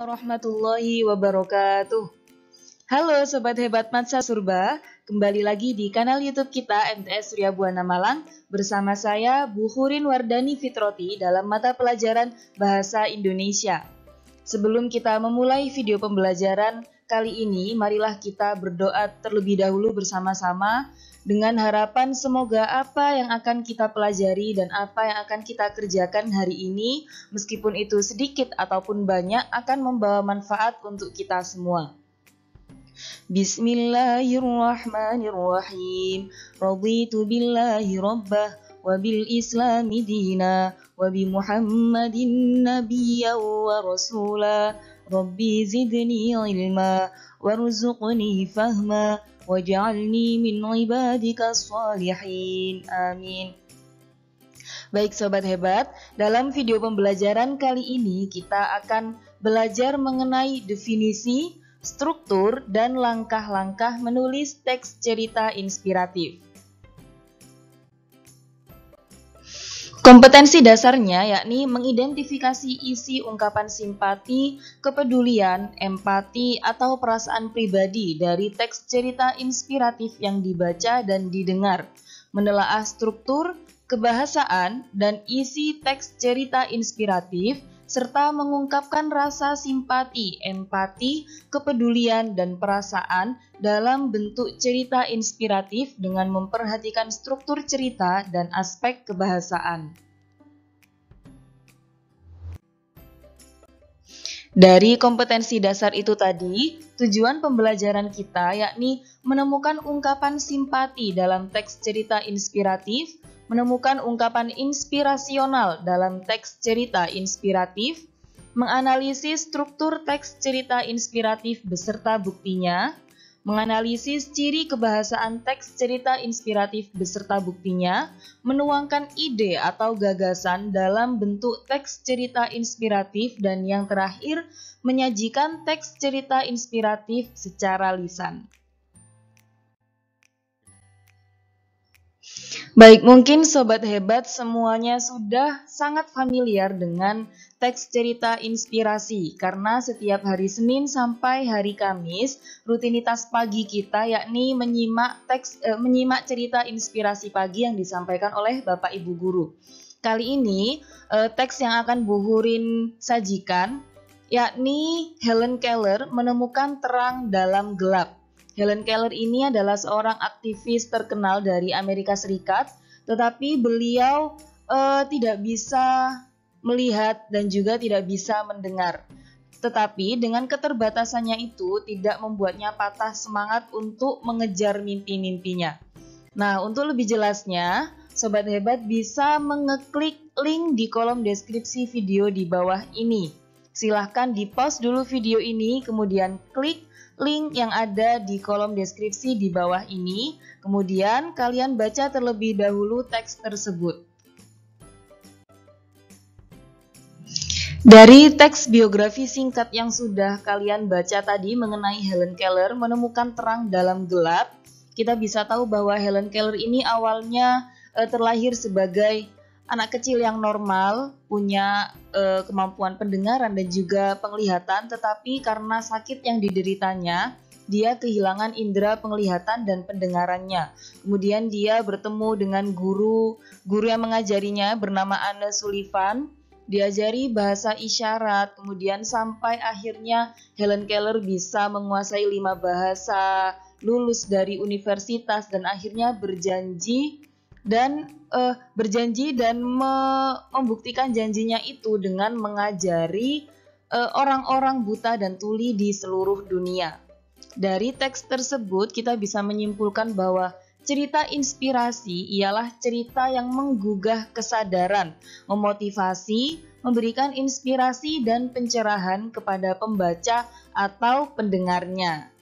Warahmatullahi wabarakatuh. Halo Sobat Hebat Matsa Surba, kembali lagi di kanal YouTube kita MTS Surya Buana Malang bersama saya Bu Hurin Wardani Fitroti dalam mata pelajaran Bahasa Indonesia. Sebelum kita memulai video pembelajaran kali ini, marilah kita berdoa terlebih dahulu bersama-sama dengan harapan semoga apa yang akan kita pelajari dan apa yang akan kita kerjakan hari ini, meskipun itu sedikit ataupun banyak, akan membawa manfaat untuk kita semua. Bismillahirrahmanirrahim. Raditu billahi rabbah wa bil islami dina wa bi Muhammadin nabiyya wa rasula. Rabbi zidni ilma warzuqni fahma waj'alni min ibadika shalihin. Amin. Baik Sobat Hebat, dalam video pembelajaran kali ini kita akan belajar mengenai definisi, struktur, dan langkah-langkah menulis teks cerita inspiratif. Kompetensi dasarnya yakni mengidentifikasi isi ungkapan simpati, kepedulian, empati, atau perasaan pribadi dari teks cerita inspiratif yang dibaca dan didengar, menelaah struktur, kebahasaan, dan isi teks cerita inspiratif, serta mengungkapkan rasa simpati, empati, kepedulian, dan perasaan dalam bentuk cerita inspiratif dengan memperhatikan struktur cerita dan aspek kebahasaan. Dari kompetensi dasar itu tadi, tujuan pembelajaran kita yakni menemukan ungkapan simpati dalam teks cerita inspiratif, menemukan ungkapan inspirasional dalam teks cerita inspiratif, menganalisis struktur teks cerita inspiratif beserta buktinya, menganalisis ciri kebahasaan teks cerita inspiratif beserta buktinya, menuangkan ide atau gagasan dalam bentuk teks cerita inspiratif, dan yang terakhir, menyajikan teks cerita inspiratif secara lisan. Baik, mungkin Sobat Hebat semuanya sudah sangat familiar dengan teks cerita inspirasi karena setiap hari Senin sampai hari Kamis rutinitas pagi kita yakni menyimak cerita inspirasi pagi yang disampaikan oleh Bapak Ibu Guru. Kali ini teks yang akan Bu Hurin sajikan yakni Helen Keller menemukan terang dalam gelap. Helen Keller ini adalah seorang aktivis terkenal dari Amerika Serikat, tetapi beliau tidak bisa melihat dan juga tidak bisa mendengar. Tetapi dengan keterbatasannya itu tidak membuatnya patah semangat untuk mengejar mimpi-mimpinya. Nah, untuk lebih jelasnya, Sobat Hebat bisa mengeklik link di kolom deskripsi video di bawah ini. Silahkan di-pause dulu video ini, kemudian klik link yang ada di kolom deskripsi di bawah ini, kemudian kalian baca terlebih dahulu teks tersebut. Dari teks biografi singkat yang sudah kalian baca tadi mengenai Helen Keller menemukan terang dalam gelap, kita bisa tahu bahwa Helen Keller ini awalnya terlahir sebagai anak kecil yang normal, punya kemampuan pendengaran dan juga penglihatan, tetapi karena sakit yang dideritanya, dia kehilangan indera penglihatan dan pendengarannya. Kemudian dia bertemu dengan guru yang mengajarinya bernama Anne Sullivan, diajari bahasa isyarat, kemudian sampai akhirnya Helen Keller bisa menguasai 5 bahasa, lulus dari universitas, dan akhirnya berjanji dan membuktikan janjinya itu dengan mengajari orang-orang buta dan tuli di seluruh dunia. Dari teks tersebut kita bisa menyimpulkan bahwa cerita inspirasi ialah cerita yang menggugah kesadaran, memotivasi, memberikan inspirasi dan pencerahan kepada pembaca atau pendengarnya.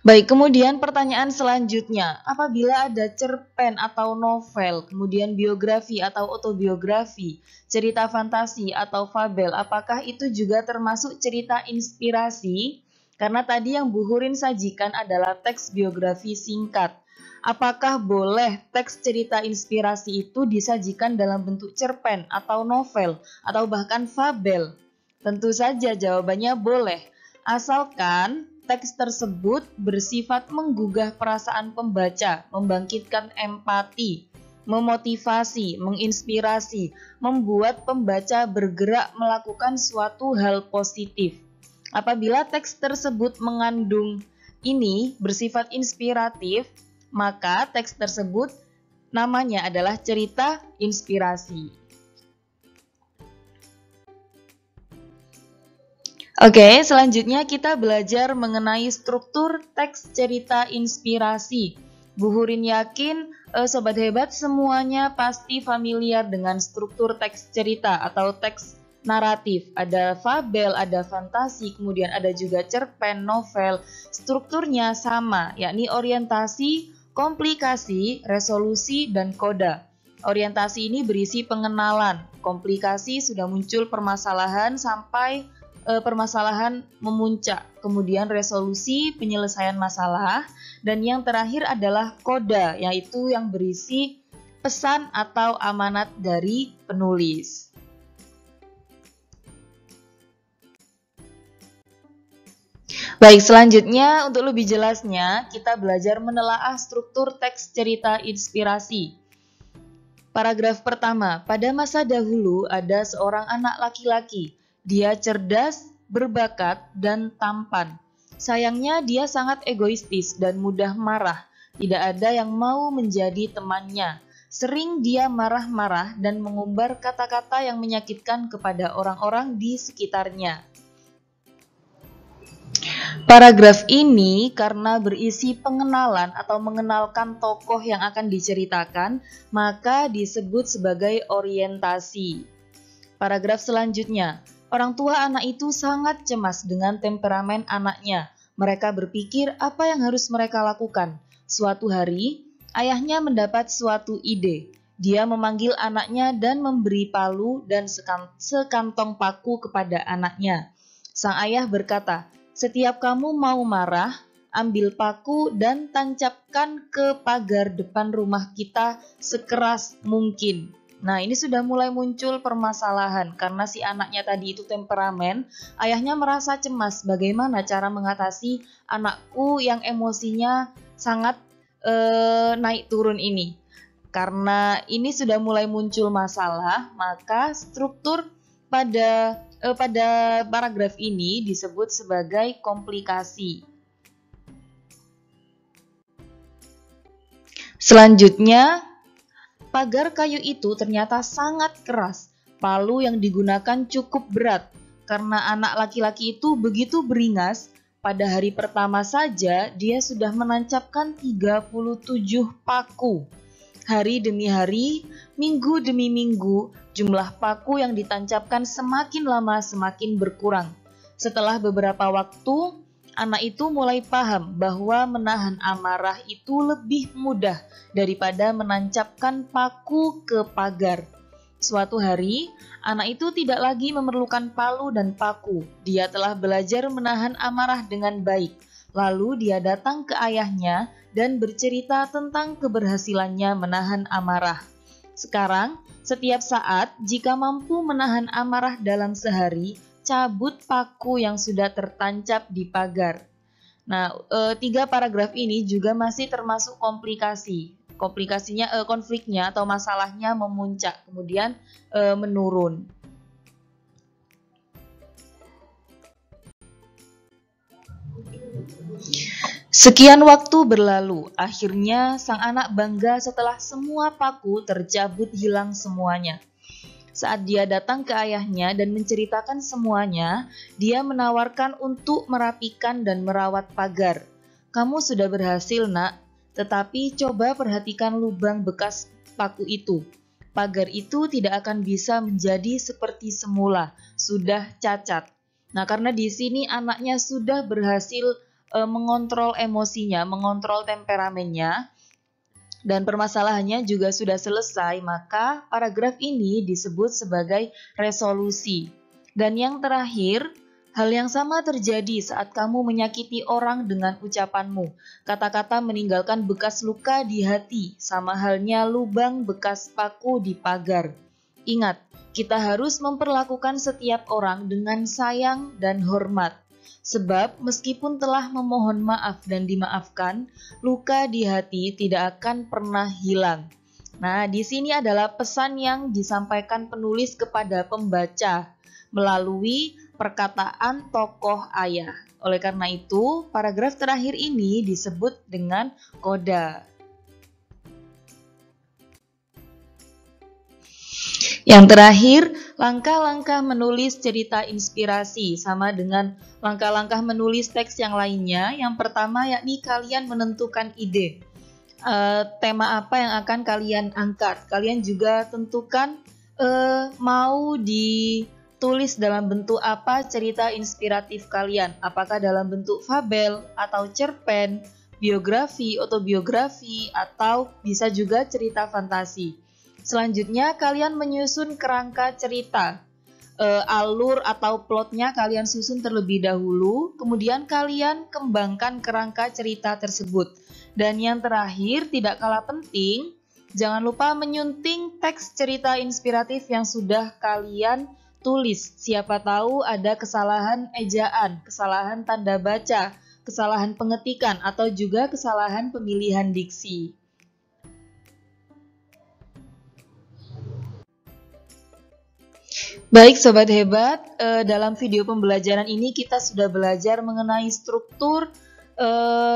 Baik, kemudian pertanyaan selanjutnya, apabila ada cerpen atau novel, kemudian biografi atau autobiografi, cerita fantasi atau fabel, apakah itu juga termasuk cerita inspirasi? Karena tadi yang Bu Hurin sajikan adalah teks biografi singkat. Apakah boleh teks cerita inspirasi itu disajikan dalam bentuk cerpen atau novel atau bahkan fabel? Tentu saja jawabannya boleh, asalkan teks tersebut bersifat menggugah perasaan pembaca, membangkitkan empati, memotivasi, menginspirasi, membuat pembaca bergerak melakukan suatu hal positif. Apabila teks tersebut mengandung ini bersifat inspiratif, maka teks tersebut namanya adalah cerita inspirasi. Oke, selanjutnya kita belajar mengenai struktur teks cerita inspirasi. Bu Hurin yakin Sobat Hebat semuanya pasti familiar dengan struktur teks cerita atau teks naratif. Ada fabel, ada fantasi, kemudian ada juga cerpen, novel. Strukturnya sama, yakni orientasi, komplikasi, resolusi, dan koda. Orientasi ini berisi pengenalan, komplikasi sudah muncul permasalahan sampai permasalahan memuncak, kemudian resolusi penyelesaian masalah, dan yang terakhir adalah koda, yaitu yang berisi pesan atau amanat dari penulis. Baik, selanjutnya untuk lebih jelasnya kita belajar menelaah struktur teks cerita inspirasi. Paragraf pertama, pada masa dahulu ada seorang anak laki-laki. Dia cerdas, berbakat, dan tampan. Sayangnya dia sangat egoistis dan mudah marah. Tidak ada yang mau menjadi temannya. Sering dia marah-marah dan mengumbar kata-kata yang menyakitkan kepada orang-orang di sekitarnya. Paragraf ini karena berisi pengenalan atau mengenalkan tokoh yang akan diceritakan, maka disebut sebagai orientasi. Paragraf selanjutnya. Orang tua anak itu sangat cemas dengan temperamen anaknya. Mereka berpikir apa yang harus mereka lakukan. Suatu hari, ayahnya mendapat suatu ide. Dia memanggil anaknya dan memberi palu dan sekantong paku kepada anaknya. Sang ayah berkata, "Setiap kamu mau marah, ambil paku dan tancapkan ke pagar depan rumah kita sekeras mungkin." Nah, ini sudah mulai muncul permasalahan karena si anaknya tadi itu temperamen. Ayahnya merasa cemas bagaimana cara mengatasi anakku yang emosinya sangat naik turun ini. Karena ini sudah mulai muncul masalah, maka struktur pada paragraf ini disebut sebagai komplikasi. Selanjutnya, pagar kayu itu ternyata sangat keras. Palu yang digunakan cukup berat. Karena anak laki-laki itu begitu beringas, pada hari pertama saja dia sudah menancapkan 37 paku. Hari demi hari, minggu demi minggu, jumlah paku yang ditancapkan semakin lama semakin berkurang. Setelah beberapa waktu, anak itu mulai paham bahwa menahan amarah itu lebih mudah daripada menancapkan paku ke pagar. Suatu hari, anak itu tidak lagi memerlukan palu dan paku. Dia telah belajar menahan amarah dengan baik. Lalu dia datang ke ayahnya dan bercerita tentang keberhasilannya menahan amarah. Sekarang, setiap saat jika mampu menahan amarah dalam sehari, cabut paku yang sudah tertancap di pagar. Nah, 3 paragraf ini juga masih termasuk komplikasi. Konfliknya atau masalahnya memuncak, kemudian menurun. Sekian waktu berlalu, akhirnya sang anak bangga setelah semua paku tercabut hilang semuanya. Saat dia datang ke ayahnya dan menceritakan semuanya, dia menawarkan untuk merapikan dan merawat pagar. "Kamu sudah berhasil, Nak, tetapi coba perhatikan lubang bekas paku itu. Pagar itu tidak akan bisa menjadi seperti semula, sudah cacat." Nah, karena di sini anaknya sudah berhasil mengontrol emosinya, mengontrol temperamennya, dan permasalahannya juga sudah selesai, maka paragraf ini disebut sebagai resolusi. Dan yang terakhir, Hal yang sama terjadi saat kamu menyakiti orang dengan ucapanmu. Kata-kata meninggalkan bekas luka di hati, sama halnya lubang bekas paku di pagar. Ingat, kita harus memperlakukan setiap orang dengan sayang dan hormat. Sebab meskipun telah memohon maaf dan dimaafkan, luka di hati tidak akan pernah hilang. Nah, di sini adalah pesan yang disampaikan penulis kepada pembaca melalui perkataan tokoh ayah. Oleh karena itu, paragraf terakhir ini disebut dengan koda. Yang terakhir, langkah-langkah menulis cerita inspirasi sama dengan langkah-langkah menulis teks yang lainnya. Yang pertama yakni kalian menentukan ide. Tema apa yang akan kalian angkat. Kalian juga tentukan mau ditulis dalam bentuk apa cerita inspiratif kalian. Apakah dalam bentuk fabel atau cerpen, biografi, autobiografi, atau bisa juga cerita fantasi. Selanjutnya kalian menyusun kerangka cerita. Alur atau plotnya kalian susun terlebih dahulu, kemudian kalian kembangkan kerangka cerita tersebut. Dan yang terakhir, tidak kalah penting, jangan lupa menyunting teks cerita inspiratif yang sudah kalian tulis. Siapa tahu ada kesalahan ejaan, kesalahan tanda baca, kesalahan pengetikan, atau juga kesalahan pemilihan diksi. Baik Sobat Hebat, dalam video pembelajaran ini kita sudah belajar mengenai struktur,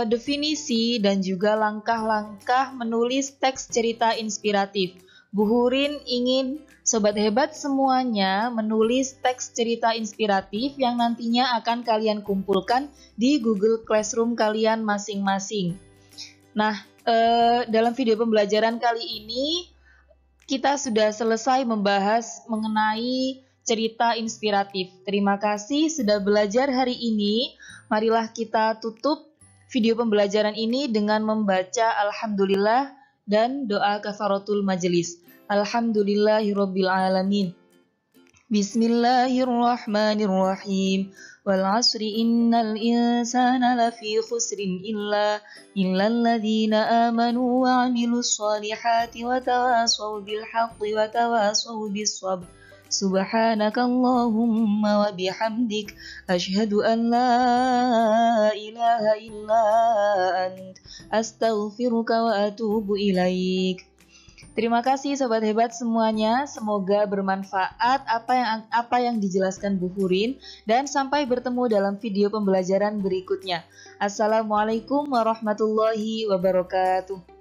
definisi, dan juga langkah-langkah menulis teks cerita inspiratif. Bu Hurin ingin Sobat Hebat semuanya menulis teks cerita inspiratif yang nantinya akan kalian kumpulkan di Google Classroom kalian masing-masing. Nah, dalam video pembelajaran kali ini kita sudah selesai membahas mengenai cerita inspiratif. Terima kasih sudah belajar hari ini. Marilah kita tutup video pembelajaran ini dengan membaca Alhamdulillah dan doa kafaratul majelis. Alhamdulillahirabbil alamin. Bismillahirrahmanirrahim. Wal 'asri innal insana lafi khusrin illa alladzina amanu wa 'amilus shalihati wa tawasaw bil haqqi wa tawasaw bis sabr. Subhanakallahumma wa bihamdik asyhadu an la ilaha illa ant astaghfiruka wa atubu ilaik. Terima kasih Sobat Hebat semuanya, semoga bermanfaat apa yang dijelaskan Bu Hurin dan sampai bertemu dalam video pembelajaran berikutnya. Assalamualaikum warahmatullahi wabarakatuh.